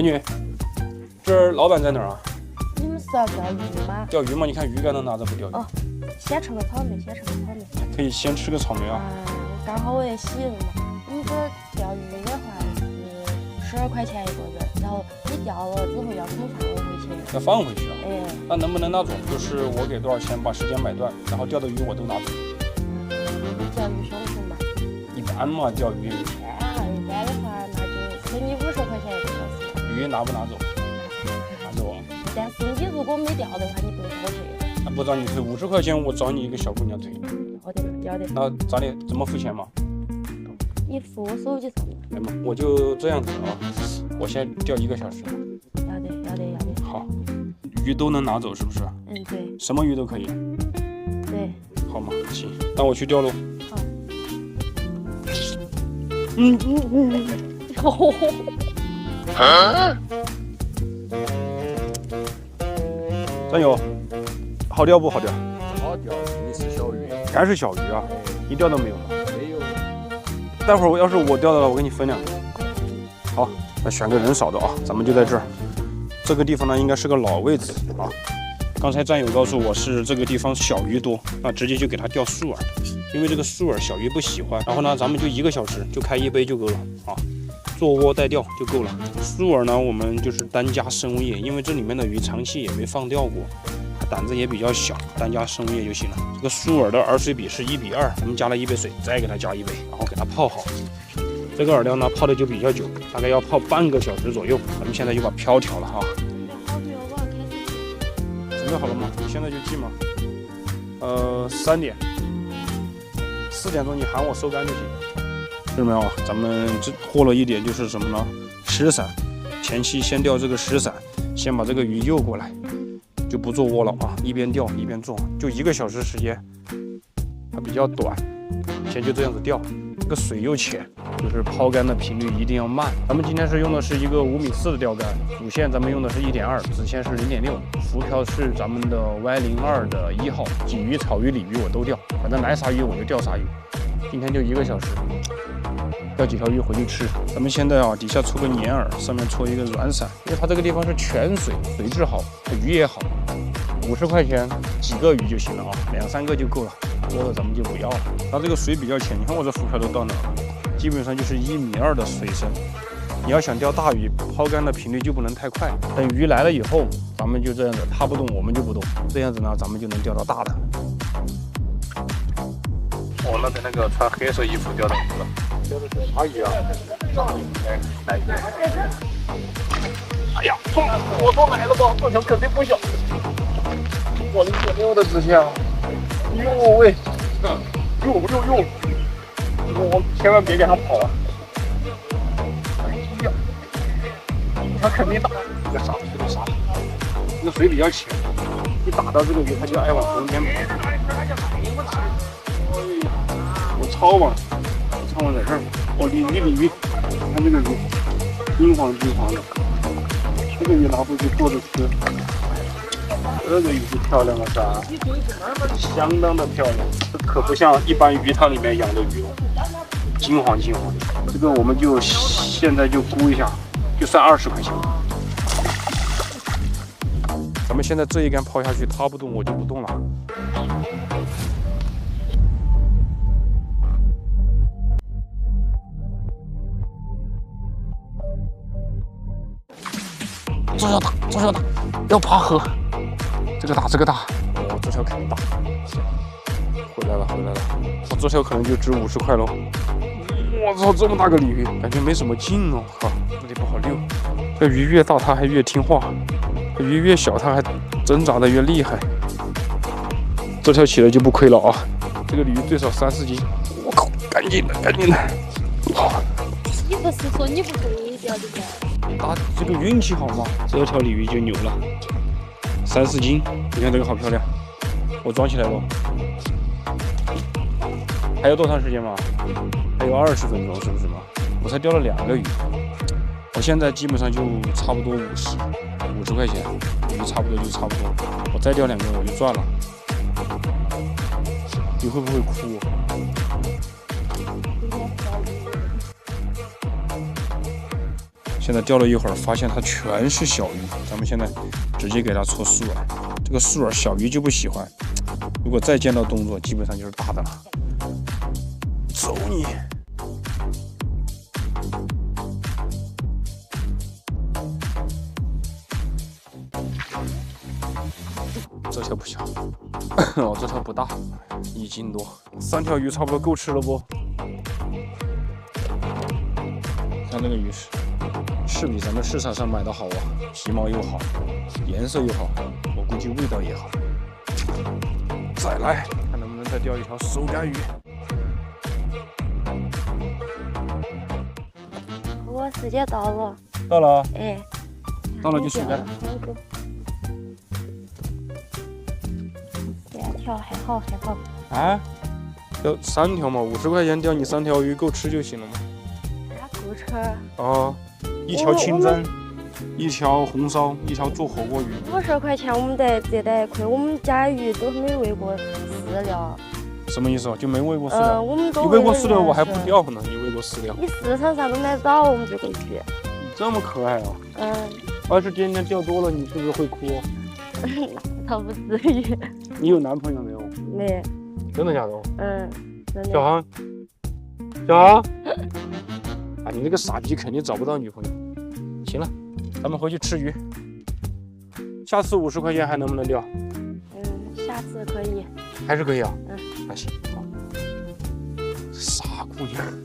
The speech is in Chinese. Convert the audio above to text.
美女，这儿老板在哪儿啊？你们是要钓鱼吗？钓鱼嘛，你看鱼竿都拿着不钓鱼。哦，先吃个草莓，先吃个草莓。可以先吃个草莓啊。刚好我也洗了嘛。你们这儿钓鱼的话是12块钱一个人，然后你钓了之后要肯放我回去。要放回去啊？哎。那能不能那种，就是我给多少钱把时间买断，然后钓的鱼我都拿走？钓鱼凶手嘛。一般嘛，钓鱼。一般的话那就给你50块钱一个小时。鱼拿不拿走？拿走啊。但是你如果没钓的话，你不能找我退。那不找你退50块钱，我找你一个小姑娘退。要的。那咋的？怎么付钱嘛？你付我手机上。哎妈，我就这样子啊，我先钓1个小时。要的。好，鱼都能拿走是不是？嗯，对。什么鱼都可以。对。好嘛，行，那我去钓喽。好。战友，好钓不好钓？好钓，你是小鱼，全是小鱼啊，一钓都没有了。没有。待会儿要是我钓到了，我给你分2个。好，那选个人少的啊，咱们就在这儿。这个地方呢，应该是个老位置啊。刚才战友告诉我是这个地方小鱼多，那直接就给他钓素饵，因为这个素饵小鱼不喜欢。然后呢，咱们就1个小时就开1杯就够了啊，做窝带钓就够了。素饵呢，我们就是单加生物液，因为这里面的鱼长期也没放钓过，它胆子也比较小，单加生物液就行了。这个素饵的饵水比是1比2，咱们加了1杯水，再给它加1杯，然后给它泡好。这个饵料呢泡的就比较久，大概要泡半个小时左右。咱们现在就把漂调了哈。准备好了吗？你现在就记吗？3点，4点钟你喊我收竿就行。看到没有？咱们这获了一点就是什么呢？湿伞。前期先钓这个湿伞，先把这个鱼诱过来，就不做窝了啊，一边钓一边做，就1个小时时间，它比较短，先就这样子钓。这个水又浅，就是抛竿的频率一定要慢。咱们今天是用的是一个5.4米的钓竿，主线咱们用的是1.2，子线是0.6，浮漂是咱们的 Y02的1号，鲫鱼、草鱼、鲤鱼我都钓，反正来啥鱼我就钓啥鱼。今天就1个小时，钓几条鱼回去吃。咱们现在啊，底下搓个黏饵，上面搓一个软伞，因为它这个地方是泉水，水质好，鱼也好。50块钱几个鱼就行了啊，2、3个就够了，多的咱们就不要了。它这个水比较浅，你看我这浮漂都到哪了？基本上就是1.2米的水深。你要想钓大鱼，抛竿的频率就不能太快。等鱼来了以后，咱们就这样子，它不动我们就不动，这样子呢，咱们就能钓到大的。哦，那边那个穿黑色衣服钓的鱼了，钓的是啥鱼啊？大鱼，来鱼。哎呀，我说来了吧，这条肯定不小。我的1.6的直线啊！哟喂，哟！我千万别给它跑啊！哎呀，它肯定大。这个啥？这个水比较浅，一打到这个鱼，它就爱往中间跑。我抄网在这儿。哦，鲤鱼，你看这个鱼，金黄的，这个鱼拿回去做着吃。这个鱼是漂亮了噻，相当的漂亮，这可不像一般鱼塘里面养的鱼，金黄的。这个我们就现在就估一下，就算20块钱。咱们现在这一竿抛下去，它不动我就不动了。这条大，要爬河。这个大，哦，这条肯定大。回来了，我这条可能就值50块喽。我操，这么大个鲤鱼，感觉没什么劲哦，哈，这里不好溜。这鱼越大它还越听话，这鱼越小它还挣扎的越厉害。这条起来就不亏了啊！这个鲤鱼最少3、4斤。我靠，赶紧的！好。你不是说你不会钓的吗？打这个运气好吗？这条鲤鱼就牛了，3、4斤，你看这个好漂亮，我装起来了。还有多长时间嘛？还有20分钟，是不是嘛？我才钓了2个鱼，我现在基本上就差不多50块钱，鱼差不多就差不多。我再钓2个我就赚了。你会不会哭？现在钓了一会儿，发现它全是小鱼，咱们现在直接给它搓素饵。这个素饵小鱼就不喜欢，如果再见到动作，基本上就是大的了。走你！这条不小，哦，这条不大，1斤多，3条鱼差不多够吃了不？看那个鱼是比咱们市场上买的好啊，皮毛又好，颜色又好，我估计味道也好。再来看能不能再钓一条手竿鱼。我时间到了。到了，哎，到了就手竿。2条还好还好。啊？钓3条嘛，50块钱钓你3条鱼够吃就行了嘛。够吃。哦，1条清蒸，1条红烧，1条做火锅鱼。50块钱我们得亏，我们家鱼都没喂过饲料。什么意思？就没喂过饲料？我们都你喂过饲料，我还不钓呢。你喂过饲料？你市场上都买不到我们这个鱼。你这么可爱哦。要是今天钓多了，你是不是会哭？倒不至于。你有男朋友没有？没。真的假的？真的。小航，小航，啊，你那个傻逼肯定找不到女朋友。行了，咱们回去吃鱼。下次50块钱还能不能钓？下次可以。还是可以啊。那行，好。傻姑娘。